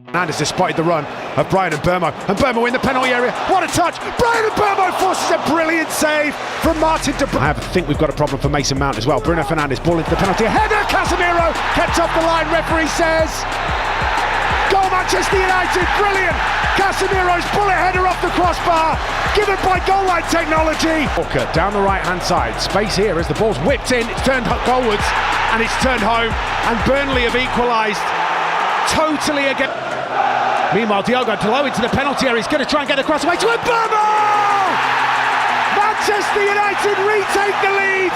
Fernandes has spotted the run of Bryan Mbeumo, and Mbeumo in the penalty area. What a touch! Bryan Mbeumo forces a brilliant save from Martin de Bruyne. I think we've got a problem for Mason Mount as well. Bruno Fernandes, ball into the penalty. Header, Casemiro kept off the line. Referee says goal, Manchester United. Brilliant! Casemiro's bullet header off the crossbar, given by goal line technology. Walker down the right hand side. Space here as the ball's whipped in. It's turned goalwards and it's turned home. And Burnley have equalised totally again. Meanwhile, Diogo Dalot into the penalty area. He's going to try and get across the way to Mbeumo! Manchester United retake the lead.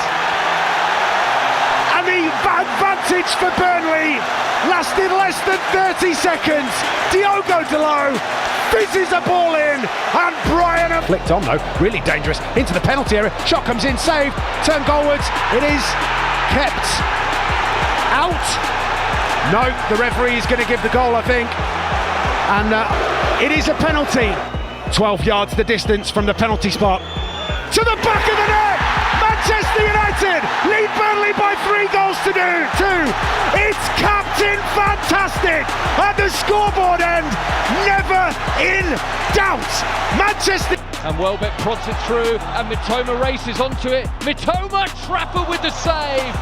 And the advantage for Burnley lasted less than 30 seconds. Diogo Dalot fizzes a ball in, and Brian flicked on though, really dangerous, into the penalty area. Shot comes in, saved, turned goalwards. It is kept out. No, the referee is going to give the goal, I think. And it is a penalty. 12 yards the distance from the penalty spot to the back of the net. Manchester United lead Burnley by 3 goals to 2. It's Captain Fantastic at the scoreboard end. Never in doubt. Manchester. And Welbeck prods it through, and Mitoma races onto it. Mitoma, Trafford with the save,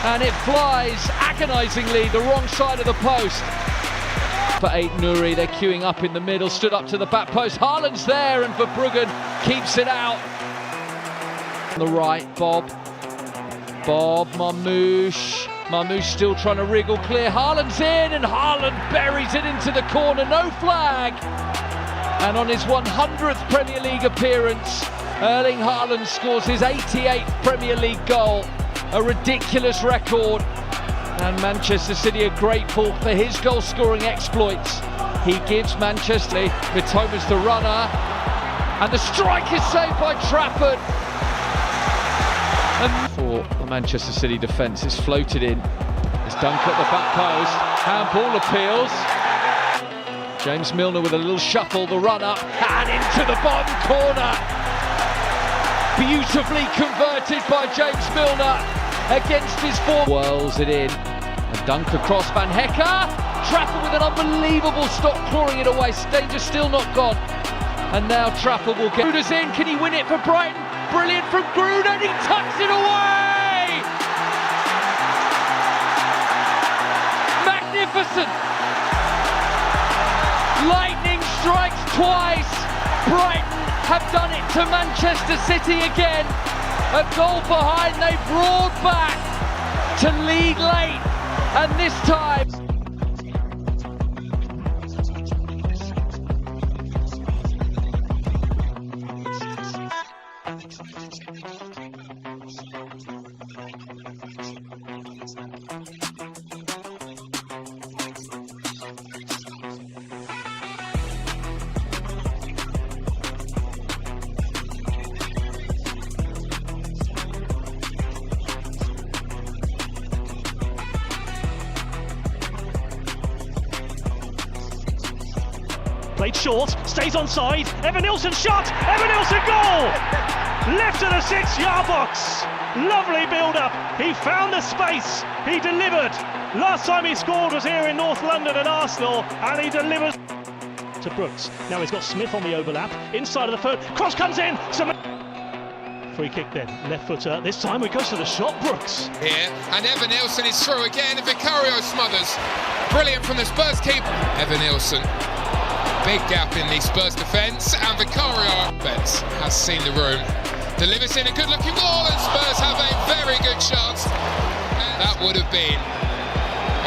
and it flies agonisingly the wrong side of the post. For Aït-Nouri, they're queuing up in the middle, stood up to the back post. Haaland's there, and Verbruggen keeps it out. On the right, Bob, Marmoush. Marmoush still trying to wriggle clear. Haaland's in, and Haaland buries it into the corner. No flag. And on his 100th Premier League appearance, Erling Haaland scores his 88th Premier League goal. A ridiculous record. And Manchester City are grateful for his goal-scoring exploits. He gives Manchester. Mitoma's the runner, and the strike is saved by Trafford. And for the Manchester City defence, it's floated in. It's dunked at the back post. Handball appeals. James Milner with a little shuffle, the run-up, and into the bottom corner. Beautifully converted by James Milner against his form. Whirls it in. A dunk across Van Hecke. Trafford with an unbelievable stop, clawing it away. Danger still not gone. And now Trafford will get. Gruder's in. Can he win it for Brighton? Brilliant from Gruder, and he tucks it away. Magnificent. Lightning strikes twice. Brighton have done it to Manchester City again. A goal behind, they've roared back to lead late. And this time played short, stays onside, Evanilson shot, Evanilson goal! Left of the 6-yard box, lovely build-up, he found the space, he delivered. Last time he scored was here in North London at Arsenal, and he delivers to Brooks. Now he's got Smith on the overlap, inside of the foot, cross comes in, free kick then, left footer, this time it goes to the shot, Brooks. Here, and Evanilson is through again, and Vicario smothers. Brilliant from the Spurs keeper. Evanilson. Big gap in the Spurs defence, and Vicario has seen the room. Delivers in a good-looking ball, and Spurs have a very good chance. And that would have been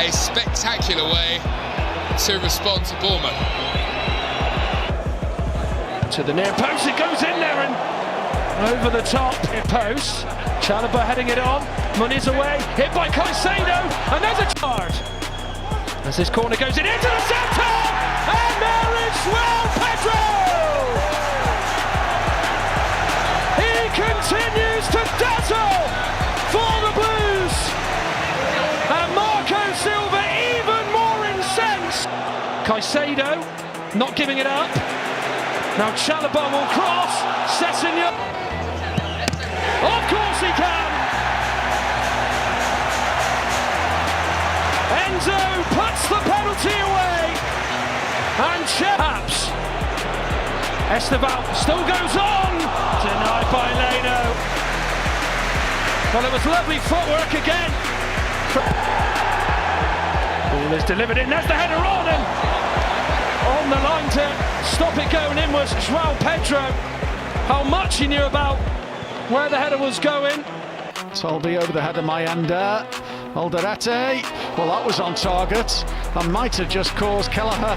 a spectacular way to respond to Bournemouth. To the near post, it goes in there and over the top. Post, Chalobah heading it on, Muniz away, hit by Caicedo, and there's a charge. As this corner goes into the centre, and there is João Pedro! He continues to dazzle for the Blues! And Marco Silva even more incensed! Caicedo not giving it up. Now Chalobah will cross, Sessegnon. Of course he can! Enzo puts the penalty away. and Chaps. Esteval still goes on. Denied by Leno. Well, it was lovely footwork again. Ball is delivered in. There's the header on, and on the line to stop it going in was João Pedro. How much he knew about where the header was going. Tolby over the head of Mayanda. Alderete. Well, that was on target and might have just caused Kelleher.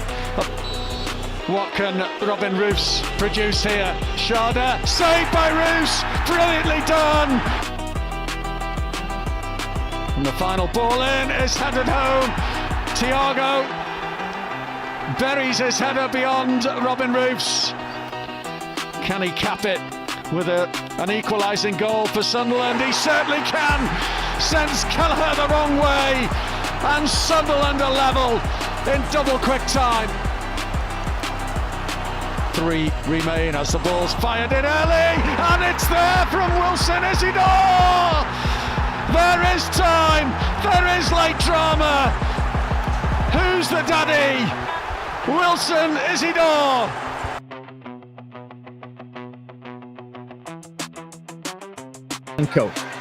What can Robin Roos produce here? Sharda, saved by Roos, brilliantly done. And the final ball in is headed home. Thiago buries his header beyond Robin Roos. Can he cap it with an equalising goal for Sunderland? He certainly can. Sends Kelleher the wrong way, and Sunderland are level in double quick time. 3 remain as the ball's fired in early, and it's there from Wilson Isidore. There is time, there is late drama. Who's the daddy? Wilson Isidore.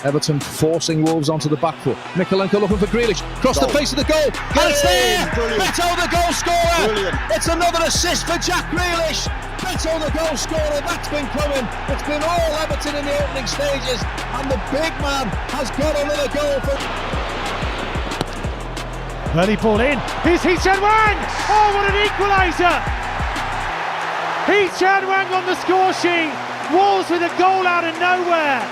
Everton forcing Wolves onto the back foot. Mikalenko looking for Grealish. Cross the face of the goal. And it's there! Beto the goal scorer! Brilliant. It's another assist for Jack Grealish. Beto the goal scorer. That's been coming. It's been all Everton in the opening stages. And the big man has got another goal for... Early ball in. Here's Hee-chan Hwang! Oh, what an equaliser! Hee-chan Hwang on the score sheet. Wolves with a goal out of nowhere.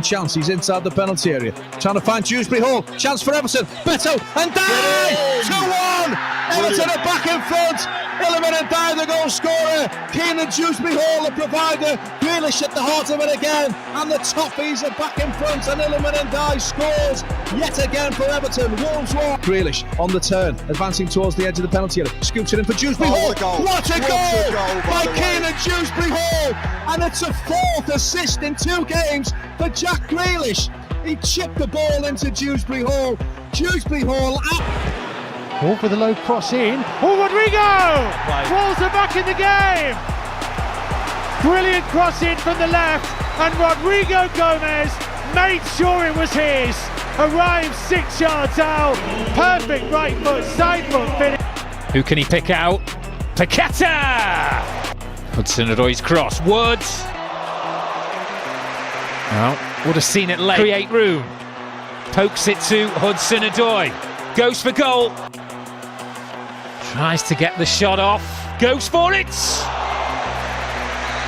Chance, he's inside the penalty area, trying to find Dewsbury Hall. Chance for Everton. Beto and Dye! 2-1! Everton are back in front. Iliman and Dye, the goal scorer. Keenan Dewsbury Hall, the provider. Grealish at the heart of it again. And the Toffees are back in front. And Iliman and Dye scores yet again for Everton. Wolves won. Grealish on the turn, advancing towards the edge of the penalty area. Scoops it in for Dewsbury Hall. What a goal by Keenan Dewsbury Hall! And it's a 4th assist in 2 games for Jack Grealish. He chipped the ball into Dewsbury Hall. Dewsbury Hall up. Ball for the low cross in. Oh, Rodrigo! Wolves are back in the game. Brilliant cross in from the left, and Rodrigo Gomez made sure it was his. Arrived 6 yards out. Perfect right foot, side foot finish. Who can he pick out? Paqueta! Hudson-Odoi's cross. Woods. Well, would have seen it late. Create room. Pokes it to Hudson-Odoi. Goes for goal. Tries to get the shot off. Goes for it.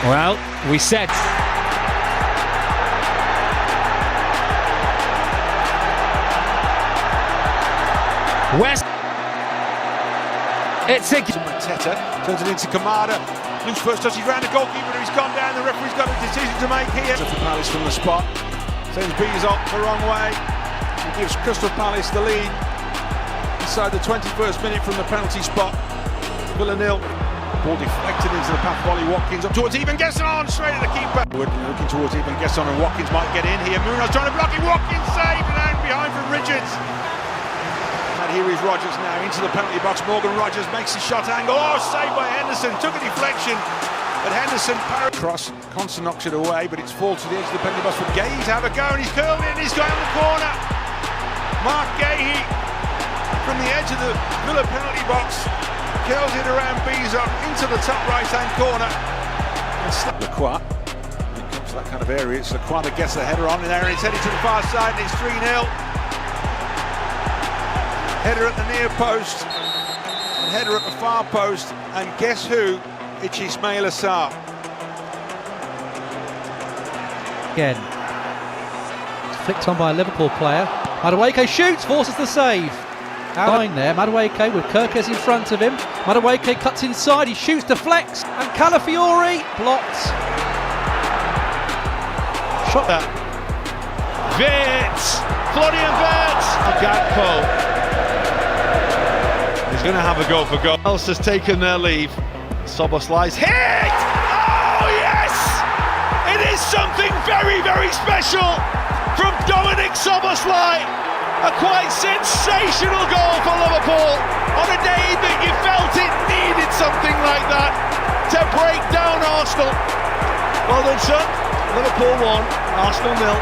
Well, we said. West. It's a... Mateta turns it into Kamada. Loose first touch, he's round the goalkeeper, he's gone down. The referee's got a decision to make here. For Palace from the spot. Sends Beazot the wrong way. He gives Crystal Palace the lead. Inside the 21st minute from the penalty spot. Villa 0. Ball deflected into the path. Wally Watkins up towards Even Gesson, straight at the keeper. Looking towards Even Gesson, and Watkins might get in here. Munoz trying to block it. Watkins saved, and out behind from Richards. And here is Rodgers now into the penalty box. Morgan Rodgers makes the shot angle. Oh, saved by Henderson. Took a deflection, but Henderson cross. Constant knocks it away, but it's fall to the edge of the penalty box for Gahey to have a go, and he's curled it, and he's going on the corner. Mark Gahey from the edge of the Villa penalty box curls it around Beazot into the top right-hand corner. And Lacroix, when it comes to that kind of area, it's Lacroix that gets the header on in there, and it's headed to the far side, and it's 3-0. Header at the near post, and header at the far post, and guess who? It's Ismail Assar. Again, it's flicked on by a Liverpool player. Madueke shoots, forces the save. Line there, Madueke with Kirkes in front of him. Madueke cuts inside, he shoots, deflects, and Calafiori blocked. Shot that. Wirtz! Florian Wirtz! Gakpo. He's going to have a go for goal. Else has taken their leave. Szoboszlai's hit! Oh yes! It is something very, very special from Dominik Szoboszlai. A quite sensational goal for Liverpool on a day that you felt it needed so Arsenal. Well done, son. Liverpool 1, Arsenal 0.